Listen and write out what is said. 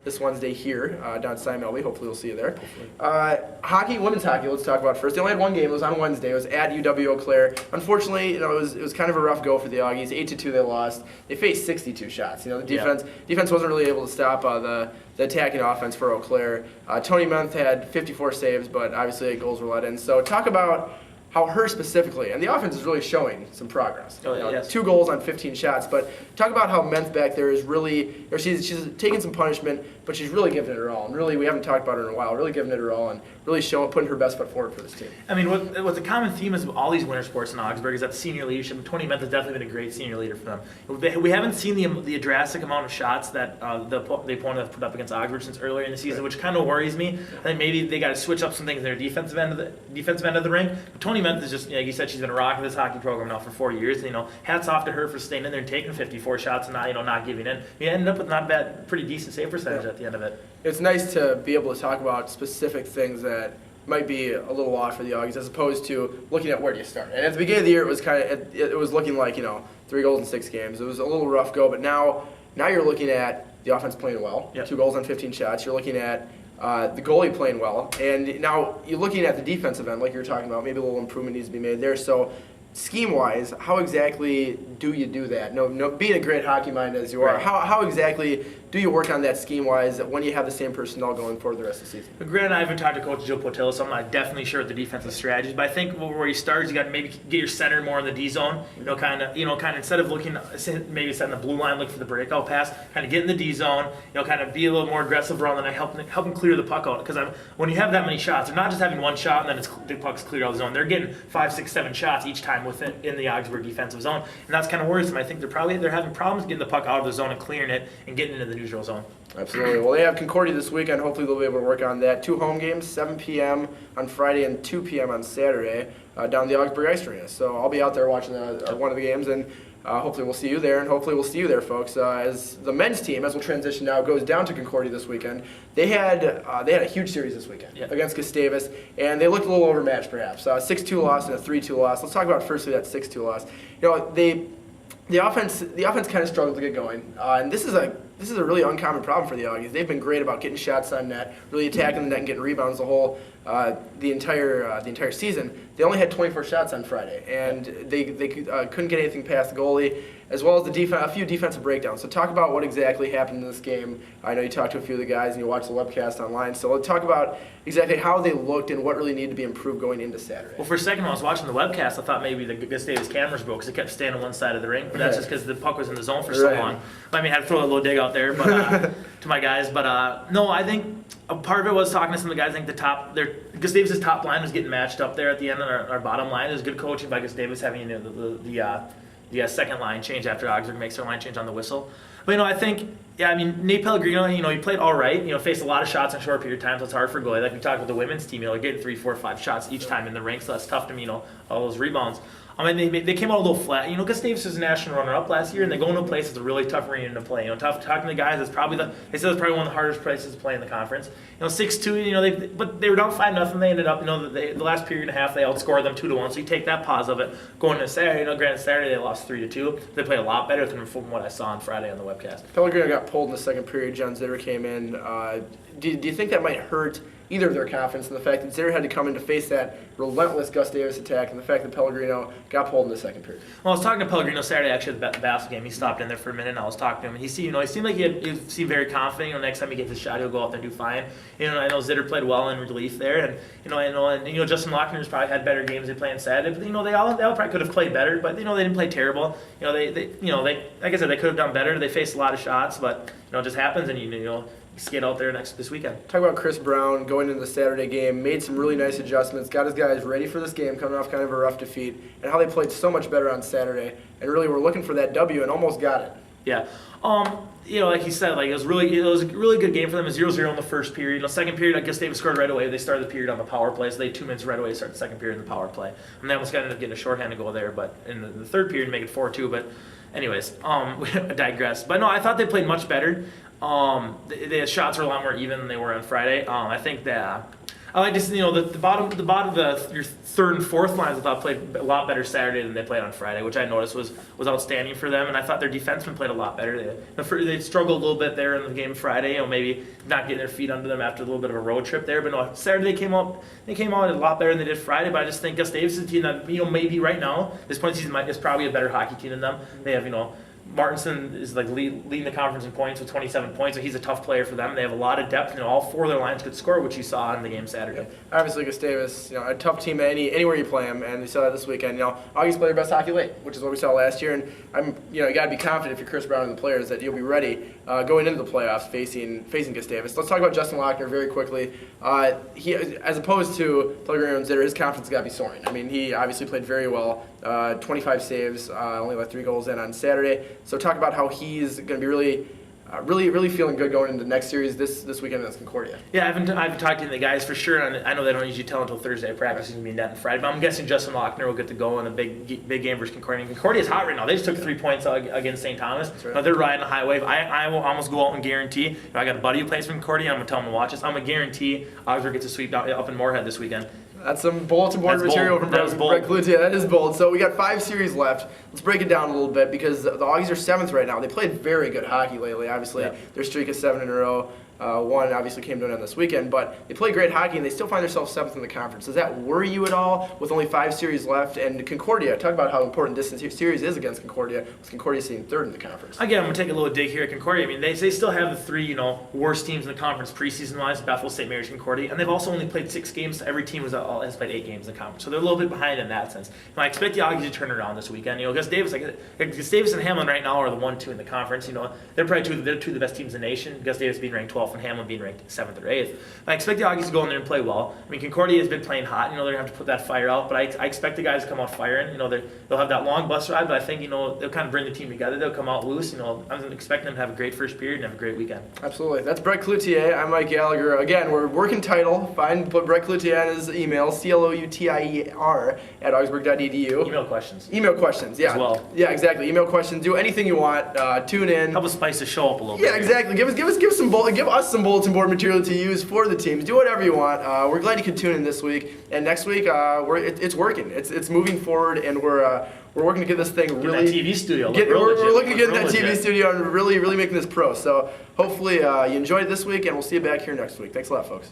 this Wednesday here down at Simon Elby. Hopefully we'll see you there. Hockey, women's hockey, let's talk about first. They only had one game. It was on Wednesday. It was at UW-Eau Claire. Unfortunately, it was kind of a rough go for the Auggies. 8-2 they lost. They faced 62 shots. The defense wasn't really able to stop the attacking offense for Eau Claire. Tony Menth had 54 saves, but obviously 8 goals were let in. So talk about how her specifically, and the offense is really showing some progress. Yes. 2 goals on 15 shots, but talk about how Menth back there is really, or she's taking some punishment, but she's really giving it her all. And really, we haven't talked about her in a while, really giving it her all and really putting her best foot forward for this team. I mean, what the common theme is with all these winter sports in Augsburg is that the senior leadership. Tony Menth has definitely been a great senior leader for them. We haven't seen the drastic amount of shots that the opponent has put up against Augsburg since earlier in the season, which kind of worries me. I think maybe they got to switch up some things in their defensive end of the ring. But Tony Menth is just, like you said, she's been rocking this hockey program now for 4 years. Hats off to her for staying in there and taking 54 shots and not giving in. We ended up with not bad, pretty decent save percentage at the end of it. It's nice to be able to talk about specific things that might be a little off for the Auggies as opposed to looking at where do you start. And at the beginning of the year, it was it was looking like 3 goals in 6 games. It was a little rough go, but now you're looking at the offense playing well. Yep. 2 goals on 15 shots. You're looking at the goalie playing well, and now you're looking at the defensive end, like you were talking about. Maybe a little improvement needs to be made there. So, scheme-wise, how exactly do you do that? No, being a great hockey mind as you are, Right. how exactly do you work on that scheme-wise when you have the same personnel going for the rest of the season? Granted, I haven't talked to Coach Joe Portillo, so I'm not definitely sure what the defensive strategies. But I think where you start is you got to maybe get your center more in the D zone. Kind of instead of looking maybe setting the blue line, look for the breakout pass. Kind of get in the D zone. Kind of be a little more aggressive around the net, help them clear the puck out. Because when you have that many shots, they're not just having one shot and then the puck's cleared out of the zone. They're getting 5, 6, 7 shots each time in the Augsburg defensive zone, and that's kind of worrisome. I think they're having problems getting the puck out of the zone and clearing it and getting into the neutral zone. Absolutely. Well, they have Concordia this weekend. Hopefully they'll be able to work on that. 2 home games, 7 p.m. on Friday and 2 p.m. on Saturday down the Augsburg Ice Arena. So I'll be out there watching one of the games, and hopefully we'll see you there, and hopefully we'll see you there, folks. As the men's team, as we'll transition now, goes down to Concordia this weekend. They had a huge series this weekend against Gustavus, and they looked a little overmatched, perhaps. 6-2 loss and a 3-2 loss. Let's talk about firstly that 6-2 loss. The offense kind of struggled to get going, and this is a really uncommon problem for the Auggies. They've been great about getting shots on net, really attacking the net and getting rebounds the entire season. They only had 24 shots on Friday, and they couldn't get anything past the goalie, as well as a few defensive breakdowns. So talk about what exactly happened in this game. I know you talked to a few of the guys and you watched the webcast online. So let's talk about exactly how they looked and what really needed to be improved going into Saturday. Well, for a second when I was watching the webcast, I thought maybe the Gustavus cameras broke because it kept staying on one side of the ring. But that's just because the puck was in the zone for so long. I mean, I had to throw a little dig out there to my guys. But no, I think a part of it was talking to some of the guys. I think Gustavus' top line was getting matched up there at the end, and our bottom line. It was good coaching by Gustavus having the second line change after Augsburg makes their line change on the whistle. But I think Nate Pellegrino, he played all right. Faced a lot of shots in a short period of time, so it's hard for goalie. Like we talked with the women's team, getting 3, 4, 5 shots each time in the rink, so that's tough to all those rebounds. They came out a little flat. Gustavus was a national runner-up last year, and they go into a place that's a really tough arena to play. Tough talking to the guys. They said it's probably one of the hardest places to play in the conference. 6-2. But they were down 5-0. They ended up, the last period and a half they outscored them 2-1. So you take that pause of it. Going to Saturday, granted Saturday they lost 3-2. They played a lot better than from what I saw on Friday on the webcast. Pellegrino got pulled in the second period. John Zitter came in. Do you think that might hurt either of their confidence in the fact that Zitter had to come in to face that relentless Gustavus attack and the fact that Pellegrino got pulled in the second period? Well, I was talking to Pellegrino Saturday actually at the basketball game. He stopped in there for a minute and I was talking to him. And he seemed like he seemed very confident. Next time he gets a shot, he'll go out there and do fine. I know Zitter played well in relief there, and Justin Lochner's probably had better games they played on Saturday. But they all probably could have played better, but they didn't play terrible. They like I said, they could have done better. They faced a lot of shots, but it just happens, and skate out there this weekend. Talk about Chris Brown going into the Saturday game, made some really nice adjustments, got his guys ready for this game, coming off kind of a rough defeat, and how they played so much better on Saturday, and really were looking for that W and almost got it. Yeah. Like he said, it was a really good game for them. It was 0-0 in the first period. Second period, I guess they scored right away. They started the period on the power play, so they had 2 minutes right away to start the second period in the power play. And they almost got ended up getting a shorthanded goal there, but in the third period, make it 4-2. But anyways, I digress. But no, I thought they played much better. The shots were a lot more even than they were on Friday. I think that I like to see, the bottom of your third and fourth lines I thought played a lot better Saturday than they played on Friday, which I noticed was outstanding for them. And I thought their defensemen played a lot better. They struggled a little bit there in the game Friday, maybe not getting their feet under them after a little bit of a road trip there. But no, Saturday they came out a lot better than they did Friday. But I just think Gus Davis is a team that maybe right now this point of the season is probably a better hockey team than them. They have Martinson is like leading the conference in points with 27 points, so he's a tough player for them. They have a lot of depth, all four of their lines could score, which you saw in the game Saturday. Yeah. Obviously, Gustavus, a tough team anywhere you play them, and we saw that this weekend. Auggies play their best hockey late, which is what we saw last year, and you got to be confident if you're Chris Brown and the players that you'll be ready going into the playoffs facing Gustavus. Let's talk about Justin Lochner very quickly. He, as opposed to Pellegrino and Zitter, his confidence got to be soaring. I mean, he obviously played very well, 25 saves, only let 3 goals in on Saturday. So talk about how he's going to be really feeling good going into the next series this weekend against Concordia. Yeah, I haven't talked to the guys for sure, and I know they don't usually tell until Thursday practice. He's going to be net on Friday, but I'm guessing Justin Lochner will get to go in a big game versus Concordia. And Concordia's hot right now. They just took 3 points against St. Thomas. Right. But they're riding a high wave. I will almost go out and guarantee. I got a buddy who plays for Concordia, and I'm going to tell him to watch this. I'm going to guarantee Augsburg gets a sweep up in Moorhead this weekend. That's some bulletin board material from Brett Cloutier. That is bold. So we got 5 series left. Let's break it down a little bit because the Augies are 7th right now. They played very good hockey lately. Obviously, their streak is 7 in a row. One obviously came to an end this weekend, but they play great hockey and they still find themselves 7th in the conference. Does that worry you at all with only 5 series left? And Concordia, talk about how important this series is against Concordia, with Concordia sitting 3rd in the conference. Again, I'm going to take a little dig here at Concordia. I mean, they still have the 3, worst teams in the conference preseason-wise, Bethel, St. Mary's, Concordia, and they've also only played 6 games. Every team has played 8 games in the conference, so they're a little bit behind in that sense. I expect the Auggies to turn it around this weekend. Gus Davis and Hamlin right now are the 1-2 in the conference. They're probably two of the best teams in the nation. Gus Davis being ranked 12th and Hamlin being ranked 7th or 8th. I expect the Augies to go in there and play well. I mean, Concordia has been playing hot. They're going to have to put that fire out, but I expect the guys to come out firing. They'll have that long bus ride, but I think, they'll kind of bring the team together. They'll come out loose. I'm expecting them to have a great first period and have a great weekend. Absolutely. That's Brett Cloutier. I'm Mike Gallagher. Again, we're working title. Put Brett Cloutier on his email, CLOUTIER @augsburg.edu. Email questions. Email questions, yeah. As well. Yeah, exactly. Email questions. Do anything you want. Tune in. Help us spice the show up a little bit. Yeah, exactly. Give us some bulletin board material to use for the teams. Do whatever you want. We're glad you could tune in this week. And next week, it's working. It's moving forward, and we're working to get this thing really. Get that TV studio. We're looking to get that TV studio and really making this pro. So hopefully you enjoyed this week, and we'll see you back here next week. Thanks a lot, folks.